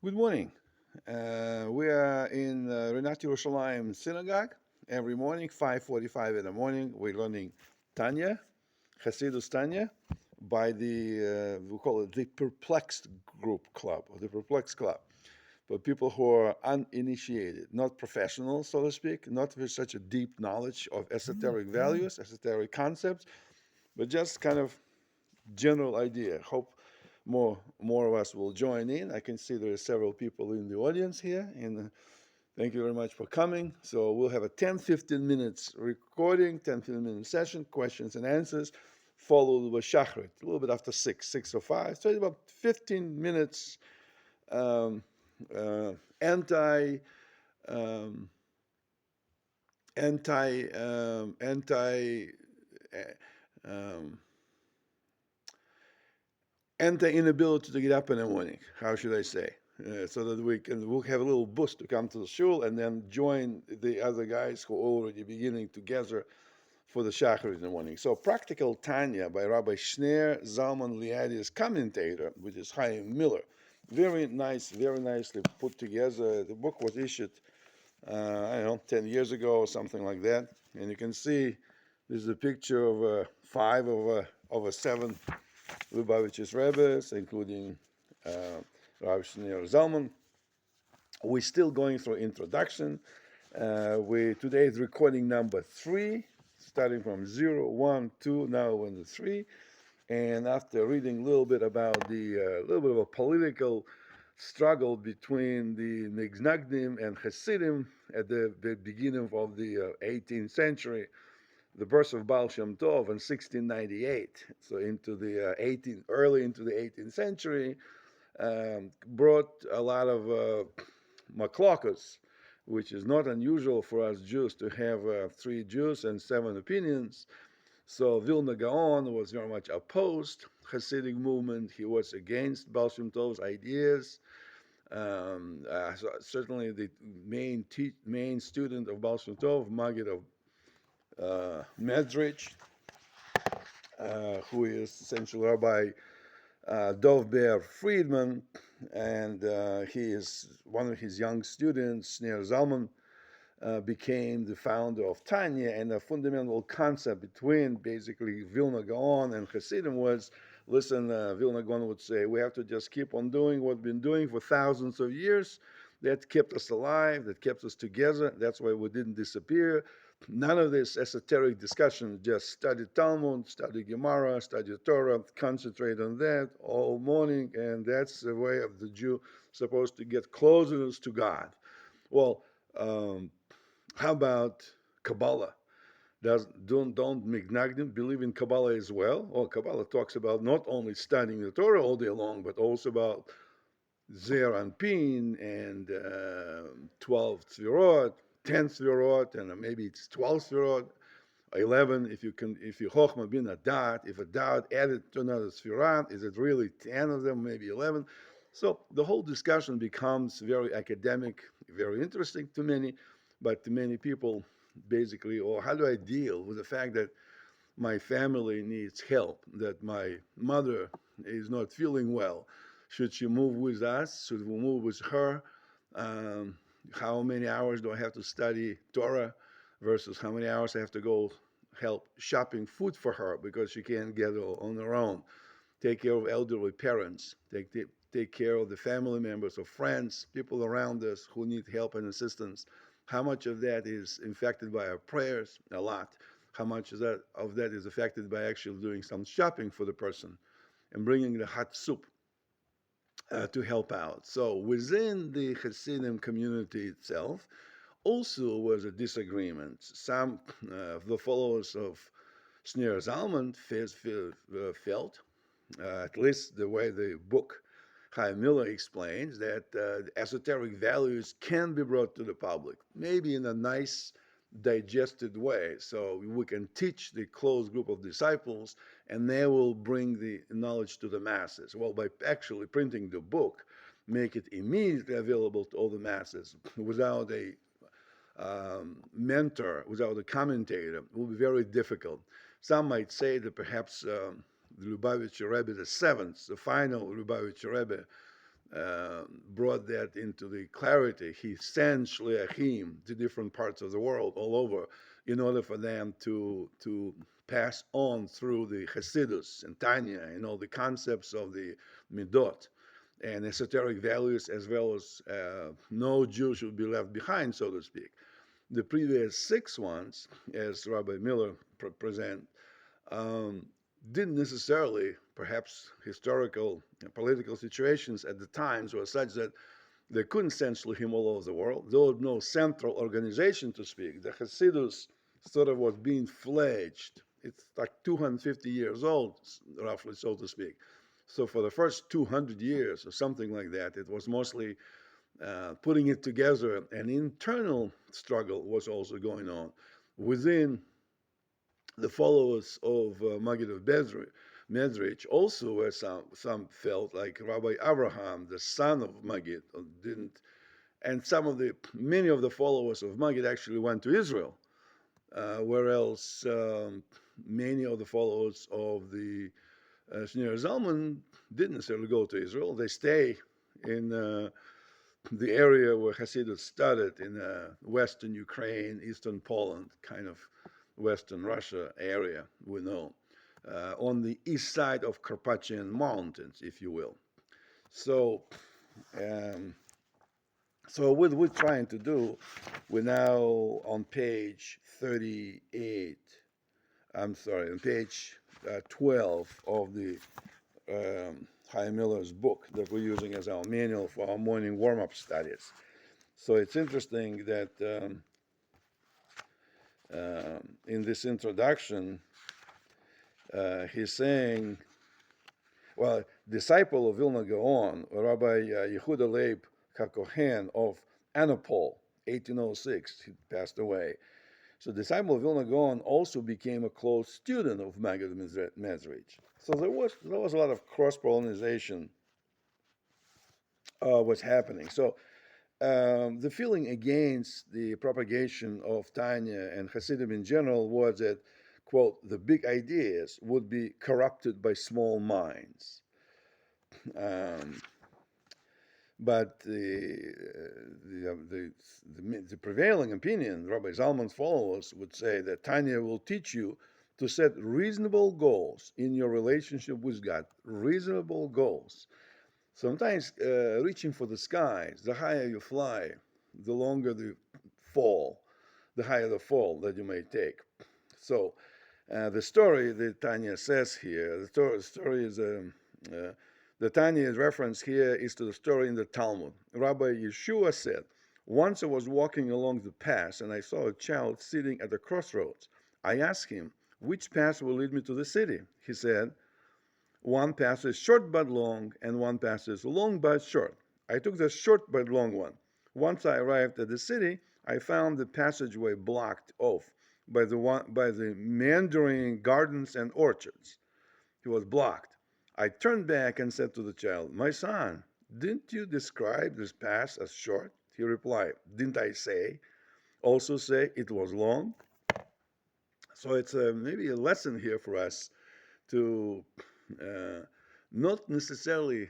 Good morning. We are in Rinat Yerushalem synagogue every morning, 5:45 in the morning. We're learning Tanya, Tanya, by we call it the Perplexed group club, or the Perplexed club, for people who are uninitiated, not professionals, so to speak, not with such a deep knowledge of esoteric values, esoteric concepts, but just kind of general idea. Hope more of us will join in. I can see there are several people in the audience here, and thank you very much for coming. So we'll have a 10-15 minutes recording, 10-15 minute session, questions and answers, followed with Shakrit, a little bit after 6:05. So it's about 15 minutes um, uh, anti um, anti anti um, and the inability to get up in the morning. How should I say? So that we'll have a little boost to come to the shul and then join the other guys who are already beginning to gather for the Shachrit in the morning. So Practical Tanya by Rabbi Shner Zalman Liadi's commentator, which is Chaim Miller. Very nice, very nicely put together. The book was issued, I don't know, 10 years ago or something like that. And you can see this is a picture of five of a seven Lubavitch's Rebbe's, including Rav Shneur Zalman. We're still going through introduction. We today is recording number 3, starting from 0, 1, 2, now we're in the 3. And after reading a little bit about the little bit of a political struggle between the Nignagdim and Hasidim at the beginning of the 18th century, the birth of Baal Shem Tov in 1698, so into the early into the 18th century, brought a lot of maklakas, which is not unusual for us Jews to have 3 Jews and 7 opinions. So Vilna Gaon was very much opposed Hasidic movement. He was against Baal Shem Tov's ideas. So certainly the main student of Baal Shem Tov, Maggid of Medrich, who is essentially Rabbi Dov Ber Friedman, and he is one of his young students, Shneur Zalman, became the founder of Tanya, and the fundamental concept between basically Vilna Gaon and Hasidim was, listen, Vilna Gaon would say, we have to just keep on doing what we've been doing for thousands of years. That kept us alive, that kept us together. That's why we didn't disappear. None of this esoteric discussion, just study Talmud, study Gemara, study Torah, concentrate on that all morning, and that's the way of the Jew supposed to get closeness to God. Well, how about Kabbalah? Don't Mignagdim believe in Kabbalah as well? Well, Kabbalah talks about not only studying the Torah all day long, but also about Zer Anpin and 12 Tzvirot, 10 Tzvirot, and maybe it's 12 Tzvirot, 11 if you Chochma bin a dot, if a dot added to another Tzvirot, is it really 10 of them, maybe 11? So the whole discussion becomes very academic, very interesting to many, but to many people, basically, or how do I deal with the fact that my family needs help, that my mother is not feeling well? Should she move with us? Should we move with her? How many hours do I have to study Torah versus how many hours I have to go help shopping food for her because she can't get it on her own? Take care of elderly parents. Take care of the family members or friends, people around us who need help and assistance. How much of that is affected by our prayers? A lot. How much of that is affected by actually doing some shopping for the person and bringing the hot soup to help out? So within the Hasidim community itself, also was a disagreement. Some of the followers of Shneur Zalman felt, at least the way the book Chaim Miller explains, that esoteric values can be brought to the public, maybe in a nice, digested way. So we can teach the close group of disciples, and they will bring the knowledge to the masses. Well, by actually printing the book, make it immediately available to all the masses without a mentor, without a commentator, it will be very difficult. Some might say that perhaps the Lubavitcher Rebbe, the seventh, the final Lubavitcher Rebbe, brought that into the clarity. He sent shliachim to different parts of the world, all over, in order for them to pass on through the Hasidus and Tanya and all the concepts of the midot and esoteric values, as well as no Jew should be left behind, so to speak. The previous 6 ones, as Rabbi Miller present, didn't necessarily, perhaps historical and political situations at the times were such that they couldn't send shluchim all over the world. There was no central organization to speak. The Hasidus sort of was being fledged. It's like 250 years old, roughly, so to speak. So for the first 200 years or something like that, it was mostly putting it together. An internal struggle was also going on within the followers of Maggid of Mezrich. Also, where some felt like Rabbi Abraham, the son of Maggid, didn't, and many of the followers of Maggid actually went to Israel, whereas many of the followers of the Shneur Zalman didn't necessarily go to Israel. They stay in the area where Hasidus started in western Ukraine, eastern Poland, kind of western Russia area, we know, on the east side of Carpathian Mountains, if you will. So, what we're trying to do, we're now on page 38, I'm sorry, on page 12 of the Chaim Miller's book that we're using as our manual for our morning warm-up studies. So it's interesting that in this introduction, he's saying, well, disciple of Vilna Gaon, Rabbi Yehuda Leib HaKohen of Anapol, 1806, he passed away. So disciple of Vilna Gaon also became a close student of Maggid Mezrich. So there was a lot of cross-pollination was happening. So the feeling against the propagation of Tanya and Hasidim in general was that, quote, the big ideas would be corrupted by small minds. But the prevailing opinion, Rabbi Zalman's followers would say that Tanya will teach you to set reasonable goals in your relationship with God. Reasonable goals. Sometimes reaching for the skies, the higher you fly, the longer the fall, the higher the fall that you may take. So the story that Tanya says here, the story is the Tanya's reference here is to the story in the Talmud. Rabbi Yeshua said, once I was walking along the path and I saw a child sitting at the crossroads. I asked him, which path will lead me to the city? He said, one path is short but long, and one path is long but short. I took the short but long one. Once I arrived at the city, I found the passageway blocked off by the meandering gardens and orchards. He was blocked. I turned back and said to the child, my son, didn't you describe this path as short? He replied, didn't I also say it was long? So it's maybe a lesson here for us to not necessarily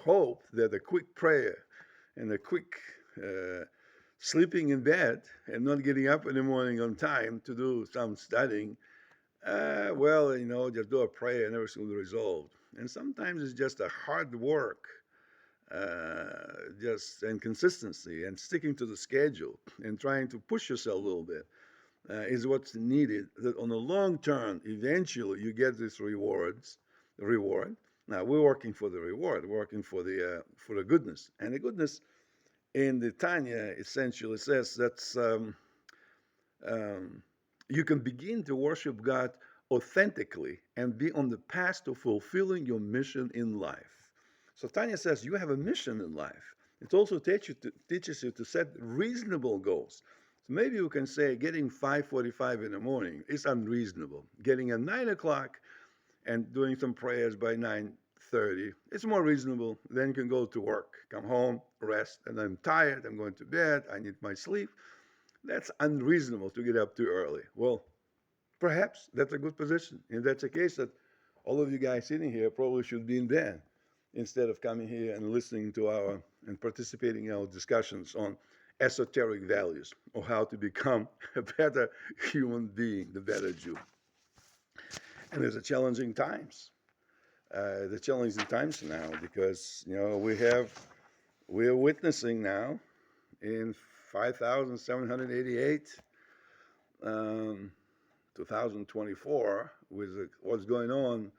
hope that a quick prayer and a quick sleeping in bed and not getting up in the morning on time to do some studying, just do a prayer and everything will be resolved. And sometimes it's just a hard work, and consistency and sticking to the schedule and trying to push yourself a little bit is what's needed. That on the long term, eventually you get this reward. Now we're working for the reward, working for the goodness, and the goodness in the Tanya essentially says that you can begin to worship God authentically and be on the path to fulfilling your mission in life. So Tanya says you have a mission in life. It also teaches you to set reasonable goals. So maybe you can say getting 5:45 in the morning is unreasonable. Getting at 9 o'clock and doing some prayers by 9:30, it's more reasonable. Then you can go to work, come home, rest, and I'm tired, I'm going to bed, I need my sleep. That's unreasonable to get up too early. Well, perhaps that's a good position. If that's the case, that all of you guys sitting here probably should be in bed. instead of coming here and listening to our and participating in our discussions on esoteric values or how to become a better human being, the better Jew. And there's a challenging times. The challenging times now because we're witnessing now in 5,788 2024 with what's going on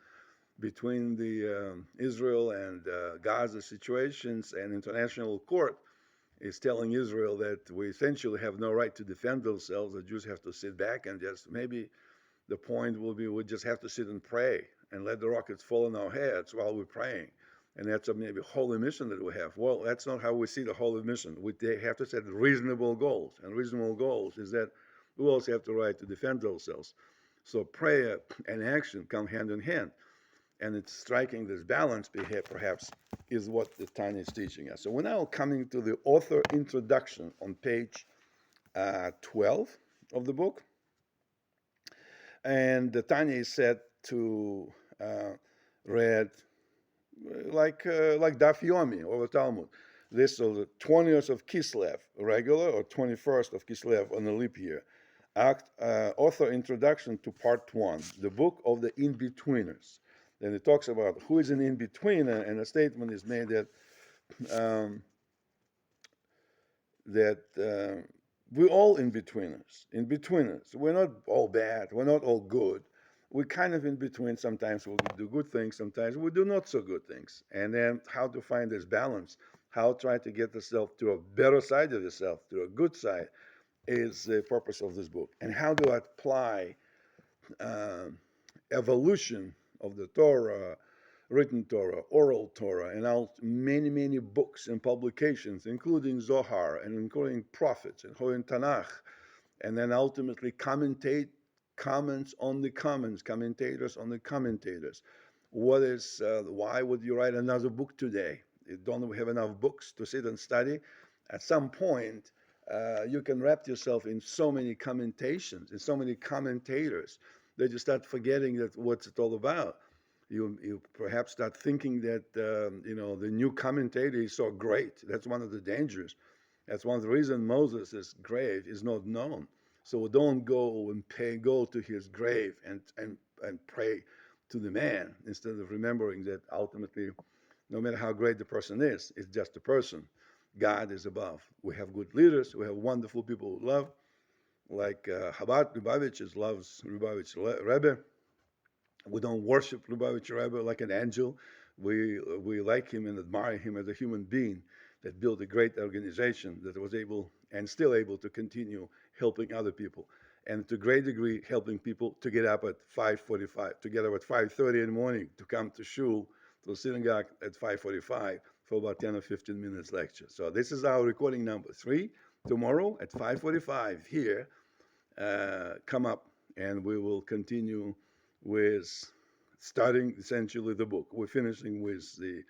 between the Israel and Gaza situations, and international court is telling Israel that we essentially have no right to defend ourselves. The Jews have to sit back and just maybe the point will be we just have to sit and pray and let the rockets fall on our heads while we're praying. And that's a maybe holy mission that we have. Well, that's not how we see the holy mission. We have to set reasonable goals. And reasonable goals is that we also have the right to defend ourselves. So prayer and action come hand in hand. And it's striking this balance, perhaps, is what the Tanya is teaching us. So we're now coming to the author introduction on page 12 of the book. And the Tanya is said to read like Daf Yomi or the Talmud. This is the 20th of Kislev, regular, or 21st of Kislev on the leap year. Author introduction to part 1, the book of the in-betweeners. Then it talks about who is an in-betweener, and a statement is made that we're all in-betweeners. We're not all bad. We're not all good. We're kind of in between. Sometimes we'll do good things. Sometimes we do not so good things. And then how to find this balance, how to try to get yourself to a better side of yourself, to a good side, is the purpose of this book. And how to apply evolution of the Torah, written Torah, oral Torah, and many, many books and publications, including Zohar and including prophets, including Tanakh, and then ultimately commentators on the commentators on the commentators. Why would you write another book today? You don't have enough books to sit and study. At some point, you can wrap yourself in so many commentations, in so many commentators, that you start forgetting that what's it all about. You perhaps start thinking that the new commentator is so great. That's one of the dangers. That's one of the reasons Moses' grave is not known. So don't go to his grave and pray to the man instead of remembering that ultimately, no matter how great the person is, it's just a person. God is above. We have good leaders. We have wonderful people who love, like Chabad Lubavitch loves Lubavitch Rebbe. We don't worship Lubavitch Rebbe like an angel. We like him and admire him as a human being that built a great organization that was able and still able to continue helping other people, and to a great degree helping people to get up at 5:45, to get up at 5:30 in the morning, to come to shul, to the synagogue at 5:45 for about 10 or 15 minutes lecture. So this is our recording number 3. Tomorrow at 5:45 here, come up and we will continue with starting essentially the book. We're finishing with the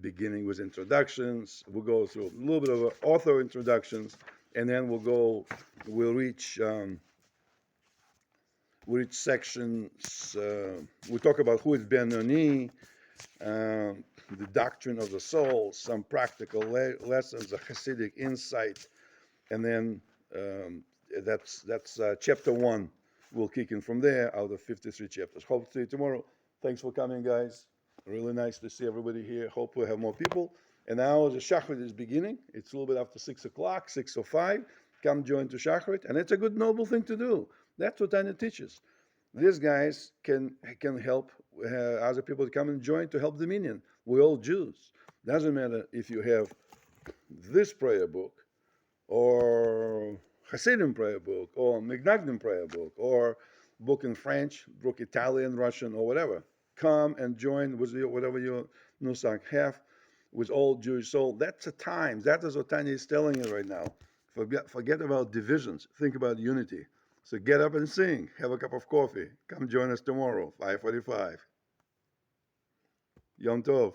beginning with introductions. We'll go through a little bit of author introductions, and then we'll reach sections. We talk about who is Ben-Oni, the doctrine of the soul, some practical lessons, a Hasidic insight, and then that's chapter 1. We'll kick in from there out of 53 chapters. Hope to see you tomorrow. Thanks for coming, guys. Really nice to see everybody here. Hope we have more people. And now the Shakrit is beginning. It's a little bit after 6 o'clock, 6:05. Come join the Shakrit. And it's a good, noble thing to do. That's what Tanya teaches. These guys can help other people to come and join to help the minyan. We're all Jews. Doesn't matter if you have this prayer book or Hasidim prayer book or Misnagdim prayer book or book in French, book Italian, Russian, or whatever. Come and join with whatever your nusach have with all Jewish soul. That's the time. That is what Tanya is telling you right now. Forget about divisions. Think about unity. So get up and sing. Have a cup of coffee. Come join us tomorrow, 5:45. Yom Tov.